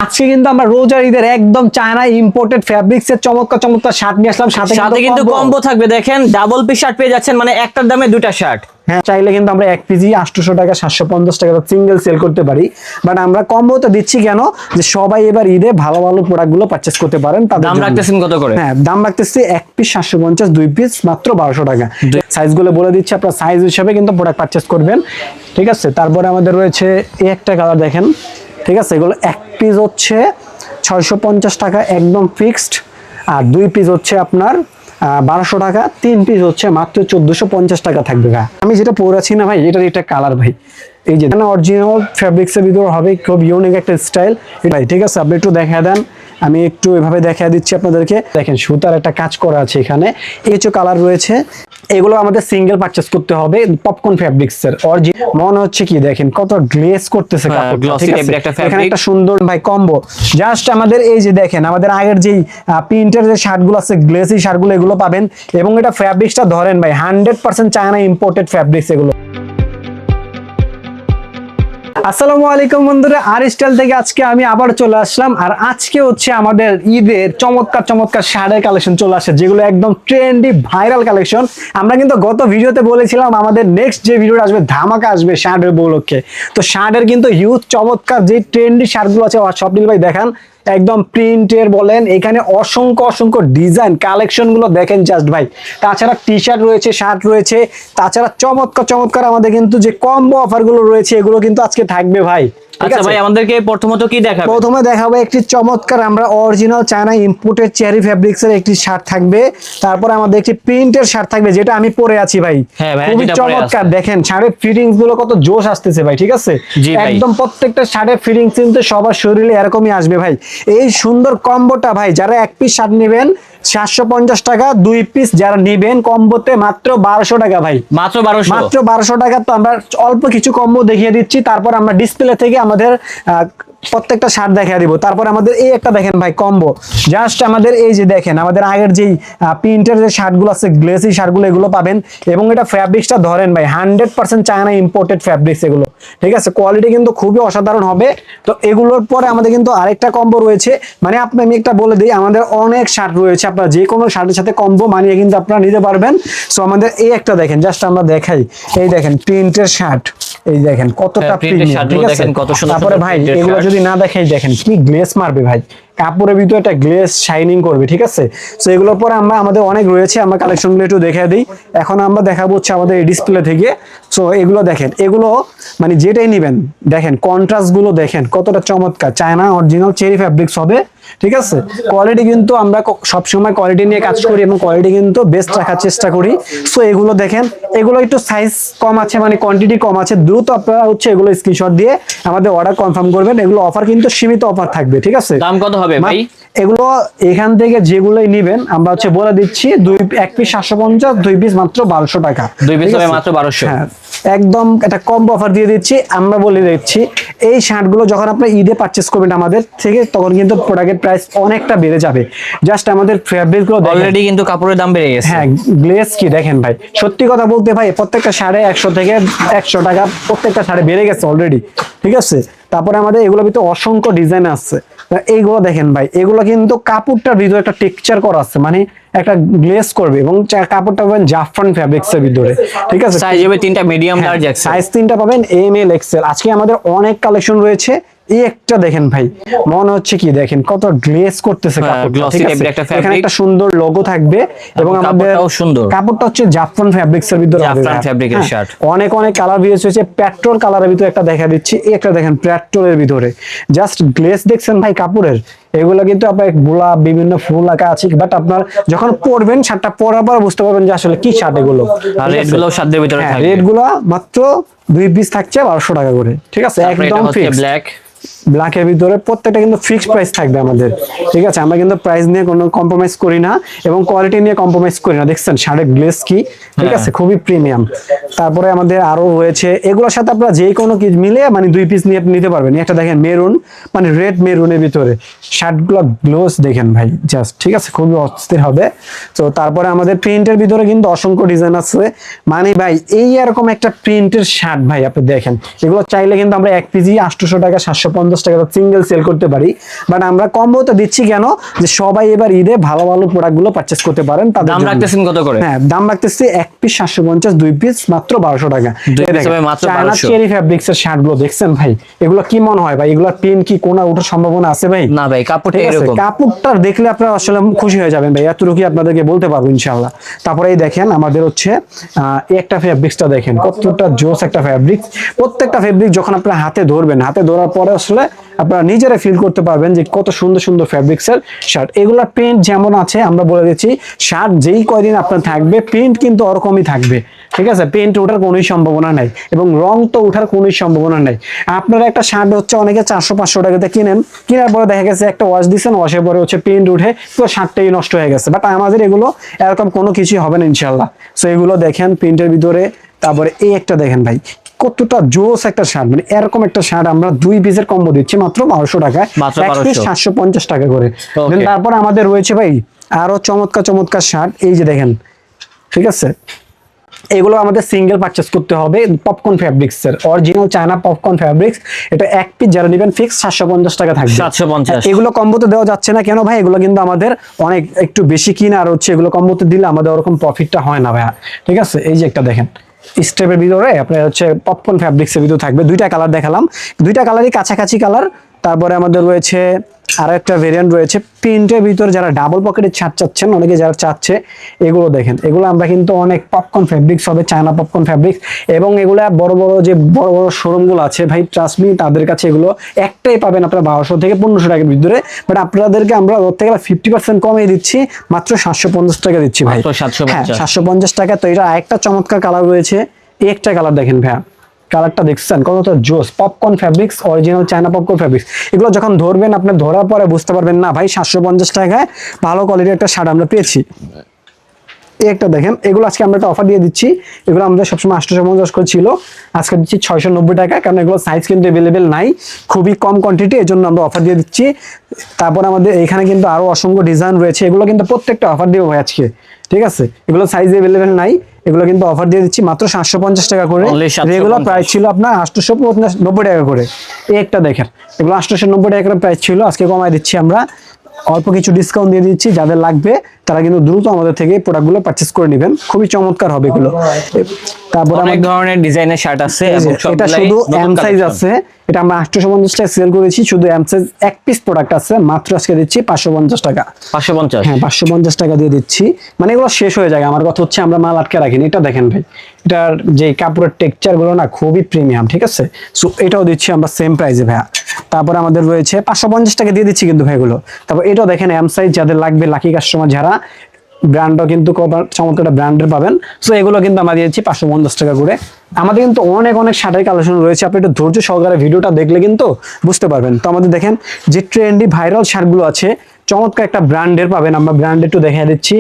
আজকে কিন্তু আমরা রোজার ঈদের একদম চায়না ইম্পোর্টেড ফ্যাব্রিক্স এর চমৎকার চমৎকার শার্ট নিয়ে আসলাম, সাথে কিন্তু কম্বো থাকবে। দেখেন ডাবল পিস শার্ট পেয়ে যাচ্ছেন, মানে একটার দামে দুইটা শার্ট। হ্যাঁ, চাইলে কিন্তু আমরা এক পিজি 800 টাকা 750 টাকা সিঙ্গেল সেল করতে পারি, বাট আমরা কম্বোতে দিচ্ছি কেন, যে সবাই এবার ঈদে ভালো ভালো প্রোডাক্ট গুলো পারচেজ করতে পারেন। দাম রাখতেছেন কত করে? হ্যাঁ, দাম রাখতেছি এক পিস 750, দুই পিস মাত্র 1200 টাকা। সাইজ গুলো বলে দিচ্ছি, আপনার সাইজ হিসেবে কিন্তু প্রোডাক্ট পারচেজ করবেন, ঠিক আছে। তারপরে আমাদের রয়েছে এই একটা কালার দেখেন, ঠিক আছে। এগুলো এক পিস হচ্ছে 650 টাকা একদম ফিক্সড, আর দুই পিস হচ্ছে আপনার 1200 টাকা, তিন পিস হচ্ছে মাত্র 1450 টাকা থাকবে। আমি যেটা পরেছি না ভাই, এটার এটা কালার ভাই, এই যে অরিজিনাল ফ্যাব্রিক্স এর ভিতর হবে, খুব ইউনিক একটা স্টাইল ভাই, ঠিক আছে। আপনি একটু দেখা দেন, আমি একটু এভাবে দেখা দিচ্ছি আপনাদেরকে। দেখেন সুতার একটা কাজ করা আছে এখানে, এই কিছু কালার রয়েছে। এগুলো আমাদের সিঙ্গেল পারচেজ করতে হবে। পপকর্ন ফ্যাব্রিক্স এর অরিজিনাল মনে হচ্ছে কি, দেখেন কত গ্লেজ করতেছে কাপড়টা, ঠিক আছে। এখানে একটা সুন্দর ভাই কম্বো, জাস্ট আমাদের এই যে দেখেন আমাদের আগের যেই প্রিন্টের যে শার্টগুলো আছে, গ্লেসি শার্টগুলো এগুলো পাবেন, এবং এটা ফ্যাব্রিক্সটা ধরেন ভাই 100% চায়না ইম্পোর্টেড ফ্যাব্রিক্স এগুলো। আসসালামু আলাইকুম বন্ধুরা, আর স্টাইল থেকে আজকে আমি আবার চলে আসলাম। আর আজকে হচ্ছে আমাদের ঈদের চমৎকার চমৎকার শার্টের কালেকশন চলে আসে, যেগুলো একদম ট্রেন্ডি ভাইরাল কালেকশন। আমরা কিন্তু গত ভিডিওতে বলেছিলাম আমাদের নেক্সট যে ভিডিওটা আসবে ধামাকা আসবে শার্টের উপলক্ষে। তো শার্টের কিন্তু হিউজ চমৎকার যে ট্রেন্ডি শার্টগুলো আছে সব নীল ভাই দেখান, একদম প্রিন্টের বলেন, এখানে অসংখ্য অসংখ্য ডিজাইন কালেকশন গুলো দেখেন জাস্ট ভাই। তাছাড়া টি শার্ট রয়েছে, শার্ট রয়েছে, তাছাড়া চমৎকার চমৎকার আমাদের কিন্তু যে কম্বো অফার গুলো রয়েছে এগুলো কিন্তু আজকে থাকবে ভাই। আচ্ছা ভাই, আমাদেরকে প্রথমত কি দেখাবে? প্রথমে দেখাবো একটি চমৎকার আমরা original China imported cherry fabrics এর একটি শার্ট থাকবে। তারপর আমাদের একটি প্রিন্টের শার্ট থাকবে, যেটা আমি পরে আছি ভাই, খুবই চমৎকার। দেখেন শার্টের ফিটিংস গুলো কত জোশ আসতেছে ভাই, ঠিক আছে। একদম প্রত্যেকটা শার্টের ফিটিংস কিন্তু সবার শরীরে এরকমই আসবে ভাই। এই সুন্দর কম্বোটা ভাই, যারা এক পিস শার্ট নেবেন 750 টাকা, দুই পিস যারা নেবেন কম্বোতে মাত্র 1200 টাকা ভাই, মাত্র 1200 টাকা। তো আমরা অল্প কিছু কম্বো দেখিয়ে দিচ্ছি, তারপর আমরা ডিসপ্লে থেকে আমাদের প্রত্যেকটা শার্ট দেখিয়ে দিব। তারপর আমাদের এই একটা দেখেন ভাই কম্বো, জাস্ট আমাদের এই যে দেখেন আমাদের আগের যেই প্রিন্টের যে শার্টগুলো আছে, গ্লেসি শার্টগুলো এগুলো পাবেন, এবং এটা ফ্যাব্রিক্সটা ধরেন ভাই 100% চায়না ইম্পোর্টেড ফ্যাব্রিক্স এগুলো, ঠিক আছে। কোয়ালিটি কিন্তু খুবই অসাধারণ হবে। তো এগুলোর পরে আমাদের কিন্তু আরেকটা কম্বো রয়েছে, মানে আমি একটা বলে দিই, আমাদের অনেক শার্ট রয়েছে, আপনারা যে কোনো শার্টের সাথে কম্বো মানিয়ে কিন্তু আপনারা নিতে পারবেন। সো আমাদের এই একটা দেখেন, জাস্ট আমরা দেখাই, এই দেখেন প্রিন্টের শার্ট, এই দেখেন কতটা প্রিমিয়াম, ঠিক আছে। তারপরে ভাই এগুলো যদি না দেখাই, দেখেন কি গ্লেস মারবে ভাই, কাপড়ের ভিতরে একটা গ্লেস শাইনিং করবে, ঠিক আছে। সো এগুলোর পরে আমাদের অনেক রয়েছে, আমরা কালেকশনগুলো একটু দেখিয়ে দিই। এখন আমরা দেখাবো হচ্ছে আমাদের এই ডিসপ্লে থেকে। সো এগুলো দেখেন, এগুলো মানে যেটাই নেবেন দেখেন কন্ট্রাস্ট গুলো দেখেন কতটা চমৎকার, চায়না অরিজিনাল চেরি ফ্যাব্রিক্স হবে, ঠিক আছে। কোয়ালিটি কিন্তু আমরা সবসময় কোয়ালিটি নিয়ে কাজ করি, এবং কোয়ালিটি কিন্তু বেস্ট রাখার চেষ্টা করি। সো এগুলো দেখেন, এগুলো একটু সাইজ কম আছে, মানে কোয়ান্টিটি কম আছে, দ্রুত আপনারা হচ্ছে এগুলো স্ক্রিনশট দিয়ে আমাদের অর্ডার কনফার্ম করবেন। এগুলো অফার কিন্তু সীমিত অফার থাকবে, ঠিক আছে। দাম কত হবে ভাই? এগুলো এখান থেকে যেগুলোই নেবেন আমরা হচ্ছে বলে দিচ্ছি, এক পিস 750, দুই পিস মাত্র 1200 টাকা, দুই পিস হবে মাত্র 1200। হ্যাঁ, একদম একটা কম্বো অফার দিয়ে দিচ্ছি। আমরা বলে দিচ্ছি এই শার্টগুলো যখন আপনি ঈদে পারচেজ করবেন আমাদের থেকে, তখন কিন্তু প্রোডাক্টের প্রাইস অনেকটা বেড়ে যাবে। জাস্ট আমাদের ফ্যাব্রিকগুলো অলরেডি কিন্তু কাপড়ের দাম বেড়ে গেছে। হ্যাঁ, গ্লেজ কি দেখেন ভাই, সত্যি কথা বলতে ভাই প্রত্যেকটা শাড়ে 100 থেকে 100 টাকা প্রত্যেকটা শাড়ে বেড়ে গেছে অলরেডি, ঠিক আছে। তারপরে আমাদের এগুলোর ভিতরে অসংখ্য ডিজাইন আছে, এইগুলো দেখেন ভাই, এগুলো কিন্তু কাপড়টার ভিতরে একটা টেক্সচার করা আছে, মানে একটা গ্লেজ করবে, এবং কাপড়টা পাবেন জাফরান ফ্যাব্রিক্স এর ভিতরে, ঠিক আছে। সাইজ হবে তিনটা, মিডিয়াম লার্জ এক্সেল, সাইজ তিনটা পাবেন, এম এল এক্সেল। আজকে আমাদের অনেক কালেকশন রয়েছে। এই একটা দেখেন ভাই, মনে হচ্ছে কি, দেখেন কত গ্লেজ করতেছে কাপড়টা, ঠিক আছে। এখানে একটা সুন্দর লোগো থাকবে, এবং আমাদের কাপড়টা হচ্ছে জাফরান ফ্যাব্রিক্স এর ভিতরে, জাফরান ফ্যাব্রিকের শার্ট। অনেক অনেক কালার বেরিয়েছে, হচ্ছে পেট্রোল কালারের ভিতরে একটা দেখা দিচ্ছি, এই একটা দেখেন পেট্রোলের ভিতরে, জাস্ট গ্লেজ দেখছেন ভাই কাপড়ের। এগুলো কিন্তু আপনার গোলাপ বিভিন্ন ফুল আঁকা আছে, বাট আপনার যখন পরবেন শার্টটা পরার পর বুঝতে পারবেন যে আসলে কি শার্ট এগুলো। আর রেট গুলো শার্টের ভিতরে থাকবে, রেট গুলো মাত্র দুই পিস থাকছে 1200 টাকা করে, ঠিক আছে। একদম ফিক্স ব্ল্যাকের ভিতরে প্রত্যেকটা কিন্তু ফিক্সড প্রাইস থাকবে আমাদের, ঠিক আছে। আমরা কিন্তু প্রাইস নিয়ে কোনো কম্প্রোমাইজ করি না, এবং কোয়ালিটি নিয়ে কম্প্রোমাইজ করি না। দেখছেন শার্টের গ্লেজ কি, ঠিক আছে, খুবই প্রিমিয়াম। তারপরে আমাদের আরো রয়েছে, এগুলোর সাথে আপনারা যে কোনো কিছু মিলে মানে দুই পিস নিয়ে আপনি নিতে পারবেন। একটা দেখেন মেরুন, মানে রেড মেরুনের ভিতরে শার্টগুলো গ্লোস দেখেন ভাই, জাস্ট, ঠিক আছে, খুবই অস্থির হবে। তো তারপরে আমাদের প্রিন্টের ভিতরে কিন্তু অসংখ্য ডিজাইন আছে, মানে ভাই এই এরকম একটা প্রিন্টের শার্ট ভাই আপনি দেখেন, এগুলো চাইলে কিন্তু আমরা এক পিজি 800 টাকা, 750 টাকা সিঙ্গেল সেল করতে পারি, বাট আমরা কম্বোতে দিচ্ছি কেন, যে সবাই এবার ঈদে ভালো ভালো প্রোডাক্টগুলো পারচেস করতে পারেন। তাদের দাম জন্য। রাখতেছেন কত করে? হ্যাঁ, দাম রাখতেছি এক পিস 750, 2 পিস মাত্র 1200 টাকা। দুই পিস হবে মাত্র চায়না 1200। চেরি ফ্যাব্রিক্স এর শার্ট গুলো দেখছেন ভাই, এগুলো কি মনে হয় ভাই, এগুলোর পিন কি কোনা ওঠার সম্ভাবনা আছে ভাই? না ভাই, কাপড়টা ঠিক আছে, এরকম। কাপড়টা দেখলে আপনারা আসলে খুশি হয়ে যাবেন ভাই, এতটুকু আপনাদেরকে বলতে পারবো ইনশাআল্লাহ। তারপরে এই দেখেন আমাদের হচ্ছে এই একটা ফ্যাব্রিক্সটা দেখেন কতটা জোস একটা ফ্যাব্রিক্স। প্রত্যেকটা ফ্যাব্রিক যখন আপনারা হাতে ধরবেন, হাতে ধরার পরে আসলে আপনারা নিজেরা ফিল করতে পারবেন যে কত সুন্দর সুন্দর ফ্যাব্রিক্সের শার্ট। এগুলোর প্রিন্ট যেমন আছে আমরা বলে দিচ্ছি, শার্ট যেই কয়দিন আপনার থাকবে প্রিন্ট কিন্তু ওরকমই থাকবে, ঠিক আছে, প্রিন্ট ওঠার কোনোই সম্ভাবনা নাই এবং রং তো ওঠার কোনোই সম্ভাবনা নাই। আপনারা একটা শার্ট হচ্ছে অনেকে 400-500 টাকাতে কিনেন, কেনার পরে দেখা গেছে একটা ওয়াশ দিচ্ছেন, ওয়াশের পরে হচ্ছে প্রিন্ট উঠে তো শার্টটাই নষ্ট হয়ে গেছে, বাট আমাদের এগুলো এরকম কোনো কিছুই হবে না ইনশাল্লাহ। সো এগুলো দেখেন প্রিন্টের ভিতরে। তারপরে এই একটা দেখেন ভাই কতটা জোস একটা শার্ট, মানে এরকম একটা শার্ট আমরা 2 পিসের কম্বো দিচ্ছি মাত্র 1200 টাকায়, মাত্র এক পিস 1200 750 টাকা করে। Okay. Then তারপর আমাদের রয়েছে ভাই আরো চমৎকার চমৎকার শার্ট, এই যে দেখেন, ঠিক আছে, এগুলো আমাদের সিঙ্গেল পারচেস করতে হবে। পপকর্ন ফ্যাব্রিক্স এর অরিজিনাল চায়না পপকর্ন ফ্যাব্রিক্স, এটা এক পিস যারা নেবেন ফিক্স 750 টাকা থাকবে। 750। এগুলো কম্বোতে দেওয়া যাচ্ছে না কেন ভাই, এগুলো কিন্তু আমাদের অনেক একটু বেশি কিনা, আর হচ্ছে এগুলো কম্বোতে দিলে আমাদের ওরকম প্রফিটটা হয় না ভাইয়া, ঠিক আছে। এই যে একটা দেখেন স্টেপের ভিতরে আপনার হচ্ছে পপকর্ন ফ্যাব্রিক্স এর ভিতরে থাকবে, দুইটা কালার দেখালাম, দুইটা কালারই কাছাকাছি কালার। তারপরে আমাদের রয়েছে আরো একটা ভেরিয়েন্ট রয়েছে প্রিন্টের ভিতরে, যারা ডাবল পকেটের ছাড় চাচ্ছেন, অনেকে যারা চাচ্ছে, এগুলো দেখেন, এগুলো আমরা কিন্তু অনেক পপকর্ন ফ্যাব্রিক্স হবে, চায়না পপকর্ন ফ্যাব্রিক্স, এবং এগুলা বড় বড় যে বড় বড় শোরুম গুলো আছে ভাই, ট্রাস্ট মি, তাদের কাছে এগুলো একটাই পাবেন আপনার 1200 থেকে 1500 টাকার ভিতরে, বাট আপনাদেরকে আমরা ওর থেকে 50% কমিয়ে দিচ্ছি, মাত্র 750 টাকা দিচ্ছি ভাই। মাত্র 750। হ্যাঁ, 750 টাকা। তো এটা আরেকটা চমৎকার কালার রয়েছে, এই একটা কালার দেখেন ভাইয়া, কালারটা দেখছেন কতটা জোস, popcorn fabrics, original China popcorn fabrics. এগুলো যখন ধরবেন, আপনি ধরার পরে বুঝতে পারবেন না ভাই 750 টাকায় ভালো কোয়ালিটির একটা শার্ট আমরা পেয়েছি। এই একটা দেখেন, এগুলো আজকে আমরা একটা অফার দিয়ে দিচ্ছি, এগুলো আমাদের সবসময় 850 করে ছিল, আজকে দিচ্ছি 690 টাকা, কারণ এগুলো সাইজ কিন্তু অ্যাভেলেবেল নাই, খুবই কম কোয়ান্টিটি, এর জন্য আমরা অফার দিয়ে দিচ্ছি। তারপর আমাদের এখানে কিন্তু আরো অসংখ্য ডিজাইন রয়েছে, এগুলো কিন্তু প্রত্যেকটা অফার দিব ভাই আজকে, ঠিক আছে। এগুলো সাইজ অ্যাভেলেবেল নাই, এগুলো কিন্তু অফার দিয়ে দিচ্ছি মাত্র 750 টাকা করে। Only 750। রেগুলার প্রাইস ছিল আপনার 890 টাকা করে। এই একটা দেখেন, এগুলো 890 টাকা করে প্রাইস ছিল, আজকে কমায় দিচ্ছি আমরা, অল্প কিছু ডিসকাউন্ট দিয়ে দিচ্ছি, যাদের লাগবে তারা কিন্তু দ্রুত আমাদের থেকে প্রোডাক্টগুলো পারচেজ করে নেবেন, খুবই চমৎকার হবে এগুলো। তারপর অনেক আমাদের ধরনের ডিজাইনের শার্ট আছে এই যে, এবং এটা সবগুলাই শুধু নতুন এম সাইজ collection। আছে, এটা আমরা 850 টাকা সেল করেছি, শুধু এম সাইজ এক পিস প্রোডাক্ট আছে, মাত্র আজকে দিচ্ছি 550 টাকা। 550। হ্যাঁ, 550 টাকা দিয়ে দিচ্ছি, মানে এগুলো শেষ হয়ে যায়, আমার কথা হচ্ছে আমরা মাল আটকে রাখিনি। এটা দেখেন ভাই, এটার যে কাপড়ের টেক্সচার গুলো না খুবই প্রিমিয়াম, ঠিক আছে। সো এটাও দিচ্ছি আমরা সেম প্রাইসে ভাইয়া। তারপর আমাদের রয়েছে 550 টাকা দিয়ে দিচ্ছি কিন্তু ভাই এগুলো। তারপর এটাও দেখেন এম সাইজ, যাদের লাগবে, লাকি কাস্টমার যারা, ব্র্যান্ডও কিন্তু চমৎকার ব্র্যান্ডের পাবেন। সো এগুলো কিন্তু আমরা দিয়েছি 550 টাকা করে। আমাদের কিন্তু অনেক অনেক শার্টের কালেকশন রয়েছে, আপনি একটু ধৈর্য সহকারে ভিডিওটা দেখলে কিন্তু বুঝতে পারবেন। তো আমাদের দেখেন যে ট্রেন্ডি ভাইরাল শার্টগুলো আছে, চমৎকার একটা ব্র্যান্ডের পাবেন, আমরা ব্র্যান্ড একটু দেখিয়ে দিচ্ছি,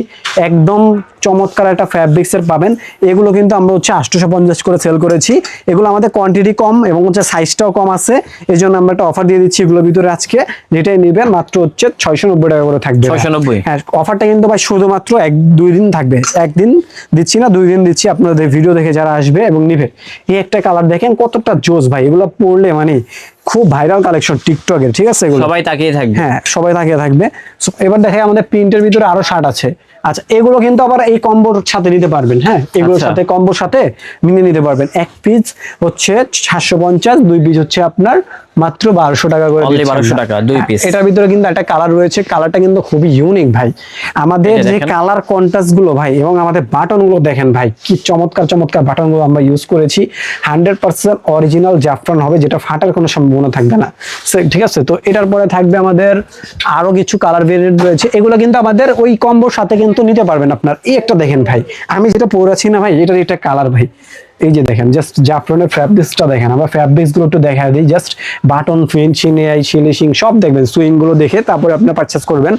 একদম চমৎকার একটা ফ্যাব্রিক্সের পাবেন। এগুলো কিন্তু আমরা হচ্ছে 850 করে সেল করেছি, এগুলো আমাদের কোয়ান্টিটি কম এবং হচ্ছে সাইজটাও কম আছে, এই জন্য আমরা একটা অফার দিয়ে দিচ্ছি এগুলোর ভিতরে আজকে, যেটাই নেবেন মাত্র হচ্ছে 690 টাকা করে থাকবে। 690। হ্যাঁ, অফারটা কিন্তু ভাই শুধুমাত্র 1-2 দিন থাকবে, একদিন দিচ্ছি না, 2 দিন দিচ্ছি, আপনাদের ভিডিও দেখে যারা আসবে এবং নিবে। এই একটা কালার দেখেন কতটা জোস ভাই, এগুলো পরলে মানে খুব ভাইরাল কালেকশন টিকটকের, ঠিক আছে, এগুলো সবাই তাকিয়ে থাকবে। হ্যাঁ, সবাই তাকিয়ে থাকবে। So, এবার দেখে আমাদের প্রিন্টের ভিতরে আরো শার্ট আছে। আচ্ছা, এগুলো কিন্তু আবার এই কম্বোর সাথে নিতে পারবেন, হ্যাঁ, এগুলোর আচ্ছা। সাথে কম্বোর সাথে মিলে নিতে পারবেন। এক পিস হচ্ছে 750, 2 পিস হচ্ছে আপনার মাত্র 1200 টাকা করে Only দিচ্ছি 1200 আমরা। টাকা, 2 পিস। এটার ভিতরে কিন্তু একটা কালার রয়েছে, কালারটা কিন্তু খুবই ইউনিক ভাই। আমাদের এটা যে দেখেন। কালার কন্ট্রাস্ট গুলো ভাই, এবং আমাদের বাটন গুলো দেখেন ভাই, কি চমৎকার চমৎকার বাটন গুলো আমরা ইউজ করেছি, 100% অরিজিনাল জাফরান হবে, যেটা ফাটার কোনো সম্ভাবনা থাকবে না। ঠিক আছে। তো এটার পরে থাকবে আমাদের আরো কিছু কালার ভেরিয়েন্ট রয়েছে, এগুলো কিন্তু আমাদের ওই কম্বোর সাথে কিন্তু নিতে পারবেন আপনার। এই একটা দেখেন ভাই, আমি যেটা পরেছি না ভাই, এটার এটা কালার ভাই, এই যে দেখেন, জাস্ট জাফরানের ফ্যাব্রিক্সটা দেখেন, আমরা ফ্যাব্রিক্স গুলো একটু দেখা দিই, জাস্ট বাটন, ফিনিশিং, ফিনিশিং সব দেখবেন, সুইং গুলো দেখে তারপরে আপনি পারচেস করবেন।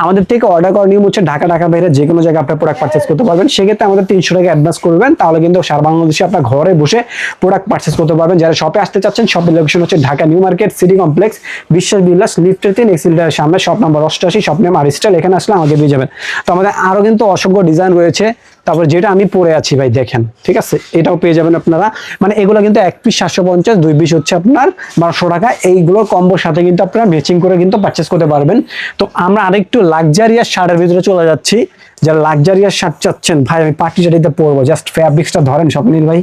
আমাদের থেকে অর্ডার করার নিয়ম হচ্ছে ঢাকা বাইরে যে কোনো জায়গায় আপনার প্রোডাক্ট পারচেস করতে পারবেন, সেক্ষেত্রে আমাদের 300 টাকা অ্যাডভান্স করবেন, তাহলে কিন্তু সারা বাংলাদেশে আপনার ঘরে বসে প্রোডাক্ট পারচেস করতে পারবেন। যারা শপে আসতে চাচ্ছেন, শপের লোকেশন হচ্ছে Dhaka new market city complex, বিশ্বাস বিলাস লিফটের 3 এক্সিলেটারের সামনে, শপ নাম্বার 88, শপ নেম আরিস্টাইল, এখানে আসলে আমাকে পেয়ে যাবেন। তো আমাদের আরো কিন্তু অসংখ্য ডিজাইন রয়েছে। তারপর যেটা আমি পরে আছি ভাই দেখেন, ঠিক আছে, এটাও পেয়ে যাবেন আপনারা। মানে এগুলো কিন্তু এক পিস 750, 2 পিস হচ্ছে আপনার 1200 টাকা। এইগুলোর কম্বোর সাথে কিন্তু আপনারা ম্যাচিং করে কিন্তু পারচেস করতে পারবেন। তো আমরা আরেকটু লাক্সারিয়াস শার্টের ভিতরে চলে যাচ্ছি। যারা লাক্সারিয়াস শার্ট চাচ্ছেন ভাই আমি পার্টি শাড়িতে পরবো, জাস্ট ফ্যাব্রিক্সটা ধরেন স্বপ্নিল ভাই,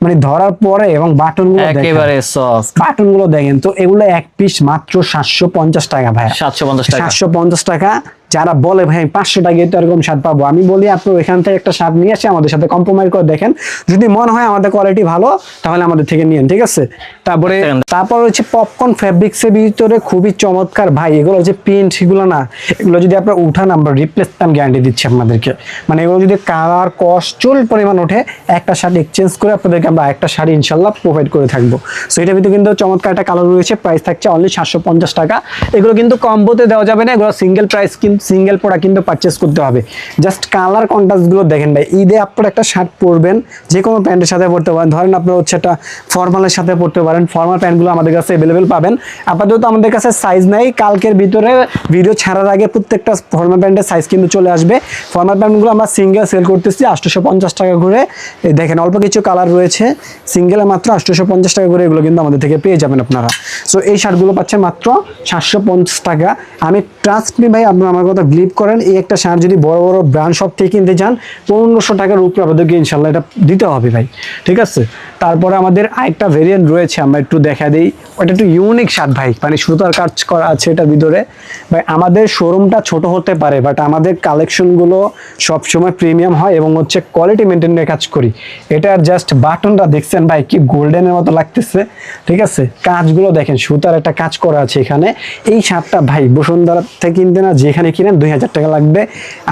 মানে ধরার পরে এবং বাটনগুলো একেবারে সফট, বাটনগুলো দেখেন। তো এগুলো এক পিস মাত্র 750 টাকা ভাই, 750 টাকা। 750 টাকা। যারা বলে ভাই 500 টাকায় তো এরকম শার্ট পাবো, আমি বলি আপনি ওইখান থেকে একটা শার্ট নিয়ে আসে আমাদের সাথে কম্প্রোমাইজ করে দেখেন, যদি মনে হয় আমাদের কোয়ালিটি ভালো তাহলে আমাদের থেকে নিয়েন, ঠিক আছে। তারপর হচ্ছে পপকর্ন ফেব্রিক্সের ভিতরে খুবই চমৎকার ভাই, এগুলো হচ্ছে প্রিন্ট, এগুলো না, এগুলো যদি আপনার উঠান আমরা রিপ্লেসমেন্ট গ্যারান্টি দিচ্ছি আপনাদেরকে। মানে এগুলো যদি কালার কস্ট চুল পরিমাণ ওঠে, একটা শার্ট এক্সচেঞ্জ করে আপনাদেরকে আমরা একটা শাড়ি ইনশাল্লাহ প্রোভাইড করে থাকবো। সো এটার ভিতরে কিন্তু চমৎকার একটা কালার রয়েছে, প্রাইস থাকছে অনলি 750 টাকা। এগুলো কিন্তু কম্বোতে দেওয়া যাবে না, এগুলো সিঙ্গেল প্রাইস, কিন্তু সিঙ্গেল প্রোডাক্ট কিন্তু পারচেস করতে হবে। জাস্ট কালার কন্ট্রাস্টগুলো দেখেন ভাই, ঈদে আপনার একটা শার্ট পরবেন, যে কোনো প্যান্টের সাথে পরতে পারেন, ধরেন আপনার হচ্ছে একটা ফর্মালের সাথে পরতে পারেন, ফর্মাল প্যান্টগুলো আমাদের কাছে অ্যাভেলেবেল পাবেন। আপাতত আমাদের কাছে সাইজ নাই, কালকের ভিতরে ভিডিও ছাড়ার আগে প্রত্যেকটা ফর্মাল প্যান্টের সাইজ কিন্তু চলে আসবে। ফর্মাল প্যান্টগুলো আমরা সিঙ্গেল সেল করতেছি 850 টাকা করে। এই দেখেন অল্প কিছু কালার রয়েছে, সিঙ্গেলে মাত্র 850 টাকা করে, এগুলো কিন্তু আমাদের থেকে পেয়ে যাবেন আপনারা। সো এই শার্টগুলো পাচ্ছেন মাত্র 750 টাকা। আমি ট্রাস্ট মি ভাই, আপনারা আমার কথা বিলিভ করেন, এই একটা শার্ট যদি বড় বড় ব্র্যান্ড শপ থেকে কিনতে চান 1500 টাকার উপরে আপনাদেরকে ইনশাল্লাহ এটা দিতে হবে ভাই, ঠিক আছে। তারপরে আমাদের আরেকটা ভেরিয়েন্ট রয়েছে, আমরা একটু দেখা দিই। ওটা একটু ইউনিক শার্ট ভাই, মানে সুতার কাজ করা আছে এটার ভিতরে ভাই। আমাদের শোরুমটা ছোট হতে পারে, বাট আমাদের কালেকশনগুলো সবসময় প্রিমিয়াম হয় এবং হচ্ছে কোয়ালিটি মেনটেনের কাজ করি। এটার জাস্ট বাটনটা দেখছেন ভাই, কি গোল্ডেনের মতো লাগতেছে, ঠিক আছে। কাজগুলো দেখেন, সুতার একটা কাজ করা আছে এখানে। এই শার্টটা ভাই বসুন্ধরা থেকে কিনতে না, যেখানে কিনেন 2000 টাকা লাগবে,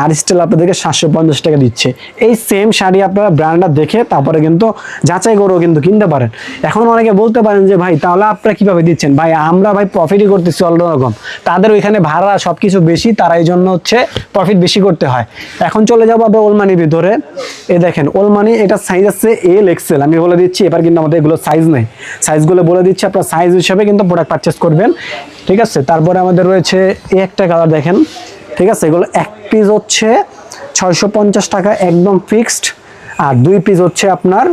আর স্টিল আপনাদেরকে 750 টাকা দিচ্ছে। এই সেম শাড়ি আপনারা ব্র্যান্ডটা দেখে তারপরে কিন্তু যাচাই করেও কিন্তু কিনতে পারেন। এখন অনেকে বলতে পারেন যে ভাই তাহলে আপনারা কিভাবে দিচ্ছেন, ভাই আমরা ভাই প্রফিটই করতেছি অন্যরকম, তাদের ওইখানে ভাড়া সবকিছু বেশি, তারা এই জন্য হচ্ছে প্রফিট বেশি করতে হয়। এখন চলে যাবো আমরা ওলমানির ভিতরে। এই দেখেন ওলমানি, এটা সাইজ আছে এল এক্সেল, আমি বলে দিচ্ছি। এবার কিন্তু আমাদের এগুলো সাইজ নেই, সাইজগুলো বলে দিচ্ছি, আপনার সাইজ হিসাবে কিন্তু প্রোডাক্ট পারচেস করবেন, ঠিক আছে। তারপরে আমাদের রয়েছে এই একটা কালার দেখেন, ঠিক আছে। এগুলো এক পিস হচ্ছে 650 টাকা একদম ফিক্সড, আর 2 পিস হচ্ছে আপনার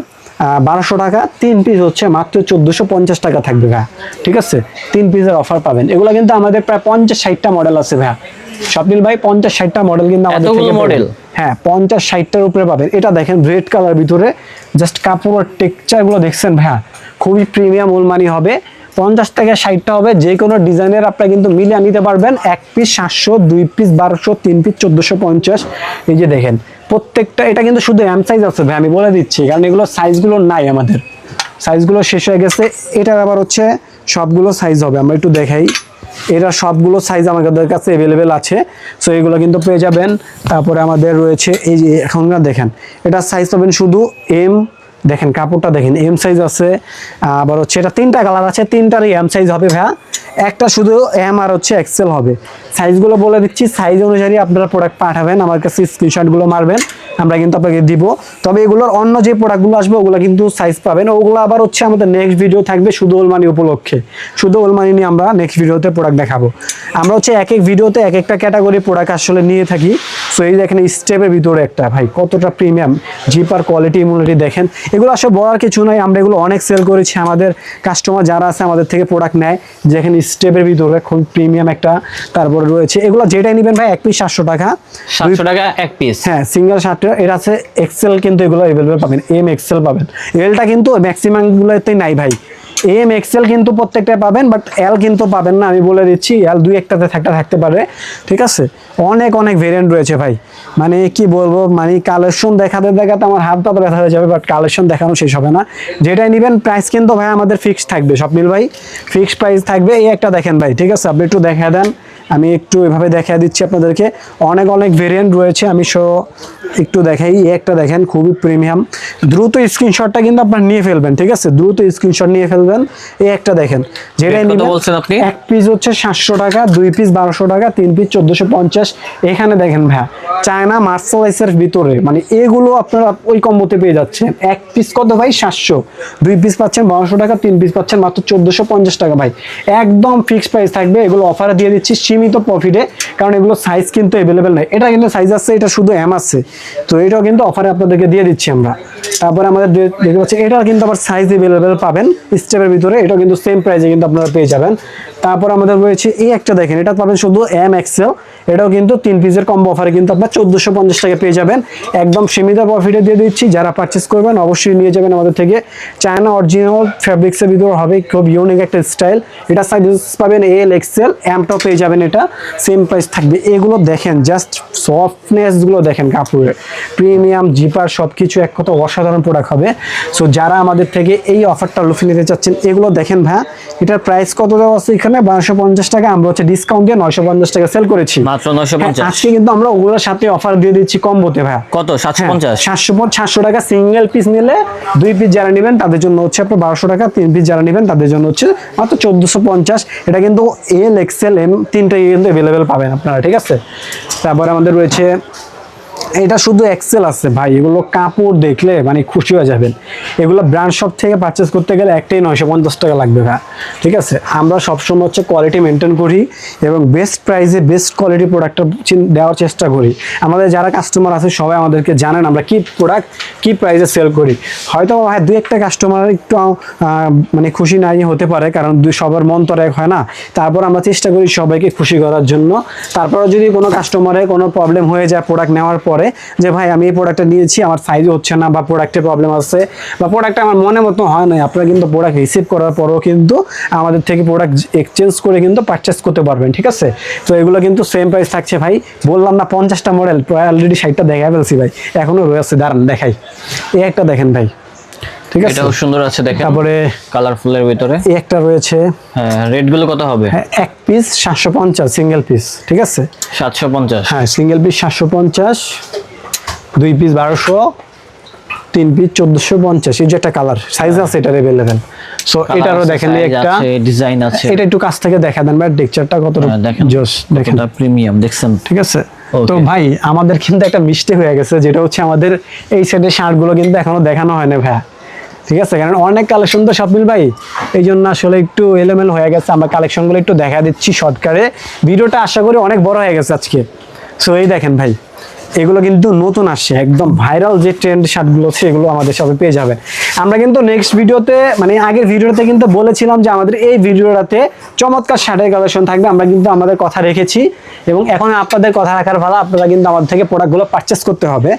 1200 টাকা, 3 পিস হচ্ছে মাত্র 1450 টাকা থাকবে ভাইয়া, ঠিক আছে। 3 পিসের অফার পাবেন। এগুলো কিন্তু আমাদের প্রায় 50-60টা মডেল আছে ভাইয়া, স্বপ্নিল ভাই 50-60টা মডেল কিন্তু আমাদের থেকে মডেল, হ্যাঁ 50-60টার উপরে পাবেন। এটা দেখেন রেড কালার ভিতরে, জাস্ট কাপড়ের টেক্সচারগুলো দেখছেন ভাইয়া, খুবই প্রিমিয়াম ওলমানি হবে। 50 থেকে 60টা হবে, যে কোনো ডিজাইনের আপনারা কিন্তু মিলিয়ে নিতে পারবেন। 1 পিস 700, 2 পিস 1200, 3 পিস 1450। এই যে দেখেন প্রত্যেকটা, এটা কিন্তু শুধু এম সাইজ আছে ভাই, আমি বলে দিচ্ছি, কারণ এগুলো সাইজগুলো নাই, আমাদের সাইজগুলো শেষ হয়ে গেছে। এটার আবার হচ্ছে সবগুলো সাইজ হবে, আমরা একটু দেখাই। এরা সবগুলো সাইজ আমাদের কাছে অ্যাভেলেবেল আছে, সো এগুলো কিন্তু পেয়ে যাবেন। তারপরে আমাদের রয়েছে এই যে এখনকার দেখেন, এটা সাইজ পাবেন শুধু এম, দেখেন কাপড়টা দেখেন এম সাইজ আছে। আবার হচ্ছে এটা 3টা কালার আছে, 3টারই এম সাইজ হবে ভাইয়া, একটা শুধু এম আর হচ্ছে এক্সেল হবে। সাইজগুলো বলে দিচ্ছি, সাইজ অনুযায়ী আপনারা প্রোডাক্ট পাঠাবেন, আমার কাছে স্ক্রিনশটগুলো মারবেন, আমরা কিন্তু আপনাকে দিব। তবে এগুলোর অন্য যে প্রোডাক্টগুলো আসবে ওগুলো কিন্তু সাইজ পাবেন, ওগুলো আবার হচ্ছে আমাদের নেক্সট ভিডিও থাকবে শুধু ওলমানি উপলক্ষে, শুধু ওলমানি নিয়ে আমরা নেক্সট ভিডিওতে প্রোডাক্ট দেখাবো। আমরা হচ্ছে এক এক ভিডিওতে এক একটা ক্যাটাগরি প্রোডাক্ট আসলে নিয়ে থাকি। সো এই দেখেন স্টেপের ভিতরে একটা ভাই কতটা প্রিমিয়াম জিপার কোয়ালিটি ইমিউনিটি দেখেন, এগুলো আসলে বলার কিছু নাই, আমরা এগুলো অনেক সেল করেছি, আমাদের কাস্টমার যারা আছে আমাদের থেকে প্রোডাক্ট নেয়। যেখানে স্টেপের ভিতরে খুব প্রিমিয়াম একটা, তারপরে রয়েছে এগুলো যেটাই নেবেন ভাই 1 পিস 700 টাকা, 700 টাকা 1 পিস, হ্যাঁ সিঙ্গেল শার্ট। এটা আছে এক্সেল, কিন্তু এগুলো অ্যাভেলেবল পাবেন, এম এক্সেল পাবেন, এলটা কিন্তু ম্যাক্সিমাম গুলোতেই নাই ভাই। এম এক্সেল কিন্তু প্রত্যেকটা পাবেন, বাট এল কিন্তু পাবেন না, আমি বলে দিচ্ছি। এল 2-1টাতে থাকতে পারে, ঠিক আছে। অনেক অনেক ভেরিয়েন্ট রয়েছে ভাই, মানে কি বলবো, মানে কালেকশন দেখাতে দেখাতে আমার হাত পা ব্যথা হয়ে যাবে, বাট কালেকশন দেখানো শেষ হবে না। যেটাই নেবেন প্রাইস কিন্তু ভাই আমাদের ফিক্সড থাকবে, স্বপ্নিল ভাই ফিক্সড প্রাইস থাকবে। এই একটা দেখেন ভাই, ঠিক আছে, আপনি একটু দেখা দেন, আমি একটু এভাবে দেখা দিচ্ছি আপনাদেরকে। অনেক অনেক ভেরিয়েন্ট রয়েছে, আমি একটু দেখাই। এই একটা দেখেন খুবই প্রিমিয়াম, দ্রুত স্ক্রিনশটটা কিন্তু আপনার নিয়ে ফেলবেন, ঠিক আছে, দ্রুত স্ক্রিনশট নিয়ে ফেলবেন। এই একটা দেখেন, যেটাই নিবেন বলছেন আপনি, 1 পিস হচ্ছে 700 টাকা, 2 পিস 1200 টাকা, 3 পিস 1450। এখানে দেখেন ভাইয়া চায়না মার্শালাইসের ভিতরে, মানে এগুলো আপনারা ওই কম্বোতে পেয়ে যাচ্ছেন। 1 পিস কত ভাই 700, 2 পিস পাচ্ছেন 1200 টাকা, 3 পিস পাচ্ছেন মাত্র 1450 টাকা ভাই, একদম ফিক্সড প্রাইস থাকবে। এগুলো অফারে দিয়ে দিচ্ছি, সীমিত সীমিত প্রফিটে, কারণ এগুলো সাইজ কিন্তু অ্যাভেলেবেল নাই। এটা কিন্তু সাইজ আছে, এটা শুধু এম আছে, তো এটাও কিন্তু অফারে আপনাদেরকে দিয়ে দিচ্ছি আমরা। তারপরে আমাদের দেখতে পাচ্ছি এটাও কিন্তু আবার সাইজ অ্যাভেলেবেল পাবেন স্টেপের ভিতরে, এটাও কিন্তু সেম প্রাইসে কিন্তু আপনারা পেয়ে যাবেন। তারপর আমাদের রয়েছে এই একটা দেখেন, এটা পাবেন শুধু এম এক্সেল, এটাও কিন্তু 3 পিসের কম্বো অফারে কিন্তু আপনার 1450 টাকা পেয়ে যাবেন, একদম সীমিত প্রফিটে দিয়ে দিচ্ছি। যারা পারচেস করবেন অবশ্যই নিয়ে যাবেন আমাদের থেকে। চায়না অরিজিনাল ফ্যাব্রিক্সের ভিতরে হবে, খুব ইউনিক একটা স্টাইল। এটা সাইজ পাবেন এল এক্সেল, এমটাও পেয়ে যাবেন, এটা সেম প্রাইস থাকবে। এগুলো দেখেন জাস্ট সফটনেসগুলো দেখেন, কাপড়ের প্রিমিয়াম জিপার সব কিছু এক কথা অসাধারণ প্রোডাক্ট হবে। সো যারা আমাদের থেকে এই অফারটা লুফে নিতে চাচ্ছেন এগুলো দেখেন ভাই, এটার প্রাইস কত দেওয়া আছে এখানে 1250 টাকা, আমরা হচ্ছে ডিসকাউন্ট দিয়ে 950 টাকা সেল করেছি মাত্র 950। আজকে কিন্তু আমরা ওগুলোর সাথে অফার দিয়ে দিচ্ছি কম্বোতে ভাই। কত? 750। 700 টাকা সিঙ্গেল পিস নিলে, 2 পিস যারা নেবেন তাদের জন্য হচ্ছে আপনার 1200 টাকা, 3 পিস যারা নেবেন তাদের জন্য হচ্ছে মাত্র 1450। এটা কিন্তু এল এক্সেল এম তিনটাই কিন্তু অ্যাভেলেবেল পাবেন আপনারা, ঠিক আছে। তারপরে আমাদের রয়েছে এটা শুধু এক্সেল আছে ভাই, এগুলো কাপড় দেখলে মানে খুশি হয়ে যাবেন। এগুলো ব্র্যান্ড শপ থেকে পারচেস করতে গেলে একটাই 950 টাকা লাগবে ভাই, ঠিক আছে। আমরা সবসময় হচ্ছে কোয়ালিটি মেনটেন করি এবং বেস্ট প্রাইসে বেস্ট কোয়ালিটি প্রোডাক্টটা দেওয়ার চেষ্টা করি। আমাদের যারা কাস্টমার আছে সবাই আমাদেরকে জানেন আমরা কি প্রোডাক্ট কি প্রাইসে সেল করি। হয়তো ভাই 2-1টা কাস্টমার একটু মানে খুশি নাই হতে পারে, কারণ সবার মন তো এক হয় না। তারপর আমরা চেষ্টা করি সবাইকে খুশি করার জন্য। তারপরে যদি কোনো কাস্টমারের কোনো প্রবলেম হয়ে যায় প্রোডাক্ট নেওয়ার পরে, যে ভাই আমি এই প্রোডাক্টটা নিয়েছি আমার সাইজ হচ্ছে না, বা প্রোডাক্টের প্রবলেম আছে, বা প্রোডাক্টটা আমার মনের মতো হয় না, আপনারা কিন্তু প্রোডাক্ট রিসিভ করার পরেও কিন্তু আমাদের থেকে প্রোডাক্ট এক্সচেঞ্জ করে কিন্তু পারচেস করতে পারবেন, ঠিক আছে। তো এগুলো কিন্তু সেম প্রাইস থাকছে ভাই। বললাম না 50টা মডেল, প্রায় অলরেডি 60টা দেখা ফেলছি ভাই, এখনো রয়েছে, দাঁড়ান দেখাই। এই একটা দেখেন ভাই, ঠিক আছে, এটাও সুন্দর আছে দেখেন, তারপরে কালারফুলের ভিতরে এই একটা রয়েছে। হ্যাঁ, রেট গুলো কত হবে? হ্যাঁ, এক পিস 750 সিঙ্গেল পিস, ঠিক আছে। 750। হ্যাঁ, সিঙ্গেল পিস 750, 2 পিস 1200, 3 পিস 1450। এই যে একটা কালার সাইজ আছে, এটা अवेलेबल। সো এটারও দেখেন একটা ডিজাইন আছে, এটা একটু কাছ থেকে দেখা দেন ভাই, টেক্সচারটা কতটা জোস দেখেন, এটা প্রিমিয়াম দেখছেন, ঠিক আছে। Okay. তো ভাই আমাদের কিন্তু একটা মিষ্টি হয়ে গেছে, যেটা হচ্ছে আমাদের এই সেটের শার্টগুলো কিন্তু এখনো দেখানো হয় না ভাই, ঠিক আছে। কারণ অনেক কালেকশন তো স্বপ্নিল ভাই, এই জন্য আসলে একটু এলোমেলো হয়ে গেছে। আমরা কালেকশনগুলো একটু দেখা দিচ্ছি শর্টকারে, ভিডিওটা আশা করি অনেক বড় হয়ে গেছে আজকে। সো এই দেখেন ভাই, এগুলো কিন্তু নতুন আসছে, একদম ভাইরাল যে ট্রেন্ড শার্টগুলো আছে এগুলো আমাদের সবে পেয়ে যাবেন। আমরা কিন্তু নেক্সট ভিডিওতে মানে আগের ভিডিওতে কিন্তু বলেছিলাম যে আমাদের এই ভিডিওটাতে চমৎকার শার্টের কালেকশন থাকবে, আমরা কিন্তু আমাদের কথা রেখেছি এবং এখন আপনাদের কথা রাখার ভালো, আপনারা কিন্তু আমাদের থেকে প্রোডাক্টগুলো পারচেস করতে হবে।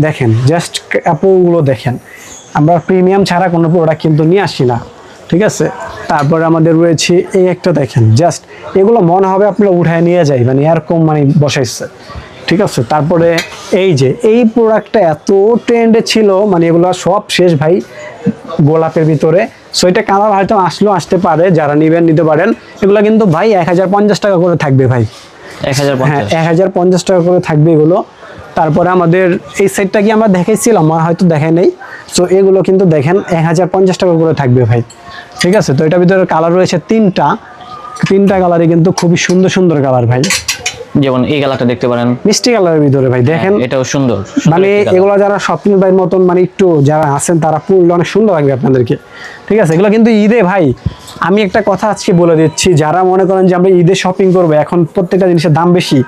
দেখেন জাস্ট কাপড়গুলো দেখেন, আমরা প্রিমিয়াম ছাড়া কোনো প্রোডাক্ট কিন্তু নিয়ে আসি না, ঠিক আছে। তারপরে আমাদের রয়েছে এই একটা দেখেন, জাস্ট এগুলো মনে হবে আপনারা উঠায় নিয়ে যাই, মানে এরকম মানে বসাইছে, ঠিক আছে। তারপরে এই যে এই প্রোডাক্টটা এত ট্রেন্ডে ছিল, মানে এগুলো সব শেষ ভাই গোলাপের ভিতরে। সো এটা কালার হয়তো আসতে পারে, যারা নেবেন নিতে পারেন। এগুলো কিন্তু ভাই 1050 টাকা করে থাকবে ভাই, 1050। হ্যাঁ 1050 টাকা করে থাকবে এগুলো। তারপরে আমাদের এই সাইডটা কি আমরা দেখাইছিলাম, হয়তো দেখাই নেই। সো এগুলো কিন্তু দেখেন 1050 টাকা করে থাকবে ভাই, ঠিক আছে। তো এটার ভিতরে কালার রয়েছে তিনটা কালারই কিন্তু খুবই সুন্দর সুন্দর কালার ভাই। যেমন এই কালারটা দেখতে পারেন, মিষ্টি কালারের ভিতরে ভাই দেখেন, এটাও সুন্দর। মানে এগুলো যারা স্বপ্নিল ভাইয়ের মতন মানে একটু যারা আছেন তারা পরলে অনেক সুন্দর লাগবে আপনাদেরকে, ঠিক আছে। এগুলো কিন্তু ঈদে ভাই, আমি একটা কথা আজকে বলে দিচ্ছি, যারা মনে করেন যে আমরা ঈদে শপিং করবো, এখন প্রত্যেকটা জিনিসের দাম বেশি,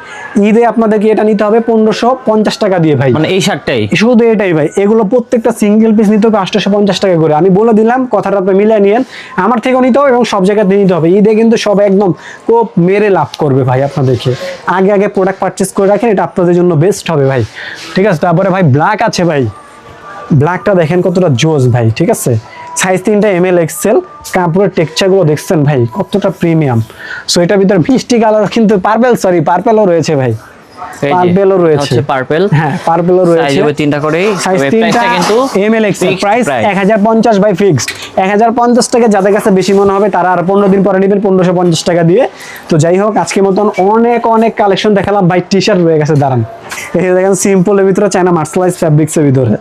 ঈদে আপনাদেরকে এটা নিতে হবে 1550 টাকা দিয়ে ভাই, মানে এই শার্টটাই, শুধু এটাই ভাই। এগুলো প্রত্যেকটা সিঙ্গেল পিস নিতে হবে 850 টাকা করে। আমি বলে দিলাম, কথাটা আপনি মিলিয়ে নিয়েন, আমার থেকেও নিতে হবে এবং সব জায়গাতে নিতে হবে। ঈদে কিন্তু সব একদম কোপ মেরে লাভ করবে ভাই আপনাদেরকে। আগে প্রোডাক্ট পারচেস করে রাখেন, এটা আপনাদের জন্য বেস্ট হবে ভাই, ঠিক আছে। তারপরে ভাই ব্ল্যাক আছে ভাই, ব্ল্যাকটা দেখেন কতটা জোস ভাই, ঠিক আছে। সাইজ 3টা এমএল এক্সেল, কাপড়ের টেক্সচারগুলো দেখছেন ভাই কতটা প্রিমিয়াম। সো এটার ভিতরে মিষ্টি কালার কিন্তু পার্পেলও রয়েছে ভাই, পার্পেলও রয়েছে, পার্পল, হ্যাঁ পার্পেলও রয়েছে। সাইজ হবে 3টা করে, সাইজ 3টা কিন্তু এমএল এক্সেল, প্রাইস 1050 ভাই ফিক্সড। 1050 টাকা, যাদের কাছে বেশি মনে হবে তারা আর 15 দিন পরে নেবেন 1550 টাকা দিয়ে। তো যাই হোক, আজকের মতন অনেক কালেকশন দেখালাম ভাই। টি শার্ট রয়ে গেছে, দাঁড়ান এই দেখেন সিম্পলের ভিতরে চায়না মার্শালাইজ ফ্যাব্রিক্সের ভিতরে,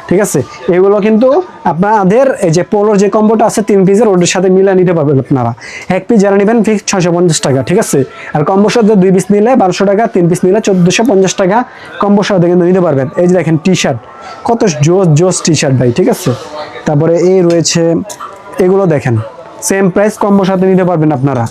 ঠিক আছে। এগুলো কিন্তু আপনাদের এই যে পোলোর যে কম্বোটা আছে 3 পিসের, ওটার সাথে মিলিয়ে নিতে পারবেন আপনারা। এক পিস যারা নেবেন ফিক্স 650 টাকা, ঠিক আছে। আর কম্বোর সাথে 2 পিস নিলে 1200 টাকা, 3 পিস নিলে 1450 টাকা কম্বোর সাথে কিন্তু নিতে পারবেন। এই যে দেখেন টি শার্ট, কত জোস টি শার্ট ভাই, ঠিক আছে। তারপরে এই রয়েছে এগুলো দেখেন, সেম প্রাইস কম্বোর সাথে নিতে পারবেন আপনারা।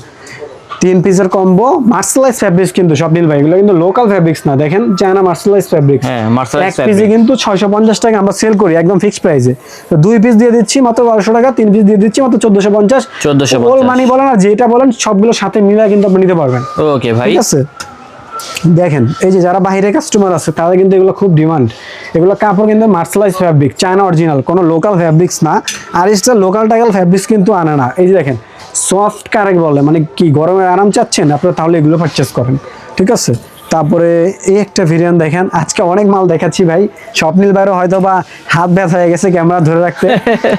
3 পিসের কম্বো মার্সেলাইজ ফ্যাব্রিক্স, কিন্তু স্বপ্নিল ভাই এগুলো কিন্তু লোকাল ফ্যাব্রিক্স না, দেখেন চায়না মার্সেলাইজ ফ্যাব্রিক্স। হ্যাঁ, মার্সেলাইজ এক পিসে fabric। কিন্তু 650 টাকা আমরা সেল করি একদম ফিক্সড প্রাইসে। তো 2 পিস দিয়ে দিচ্ছি মাত্র 1200 টাকা, 3 পিস দিয়ে দিচ্ছি মাত্র 1450। 1450 অল মানি বলেন আর যেটা বলেন সবগুলো সাথে মিলে কিন্তু আপনি নিতে পারবেন। ওকে ভাই, ঠিক আছে, দেখেন এই যে যারা বাইরে কাস্টমার আছে তাদের কিন্তু এগুলো খুব ডিমান্ড। এগুলো কাপড় কিন্তু মার্সেলাইজ ফ্যাব্রিক, চায়না অরিজিনাল, কোনো লোকাল ফ্যাব্রিক্স না। আর এটা লোকাল টাইগাল ফ্যাব্রিক্স কিন্তু আনে না। এই যে দেখেন সফট কারেক্ট বলে, মানে কি গরমে আরাম চাচ্ছেন আপনারা তাহলে এগুলো পারচেস করেন। ঠিক আছে, তারপরে এই একটা ভেরিয়েন্ট দেখেন, আজকে অনেক মাল দেখাচ্ছি ভাই, স্বপ্নিল ভাইরও হয়তো বা হাত ব্যথা হয়ে গেছে ক্যামেরা ধরে রাখতে।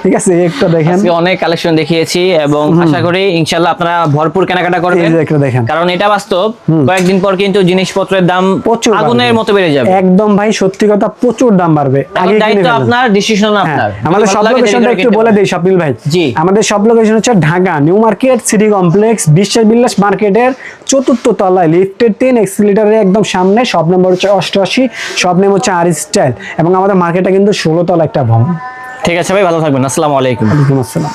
ঠিক আছে, এই একটা দেখেন, আজকে অনেক কালেকশন দেখিয়েছি এবং আশা করি ইনশাআল্লাহ আপনারা ভরপুর কেনাকাটা এই করবেন, যে একটা দেখেন, কারণ এটা বাস্তব। কয়েকদিন পর কিন্তু জিনিসপত্রের দাম প্রচুর আগুনের বাড়বে। মতো বেড়ে যাবে। একদম ভাই সত্যি কথা, প্রচুর দাম বাড়বে। এখন কিনে দায়িত্ব ফেলেন। আপনার, ডিসিশন হ্যাঁ, আপনার। আমাদের সব লোকেশনটা একটু বলে দেই স্বপ্নিল ভাই। জি। আমাদের সব লোকেশন হচ্ছে Dhaka new market city complex বিশ্বাস বিল্লাস মার্কেটের 4th তলায় লিফটের 3 এক্সিলিটারের একদম সামনে। শপ নম্বর হচ্ছে 88, শপ নেম হচ্ছে আর স্টাইল, এবং আমাদের মার্কেটটা কিন্তু 16 তলা একটা ভবন। ঠিক আছে ভাই, ভালো থাকবেন, আসসালামু আলাইকুম। ওয়ালাইকুম আসসালাম।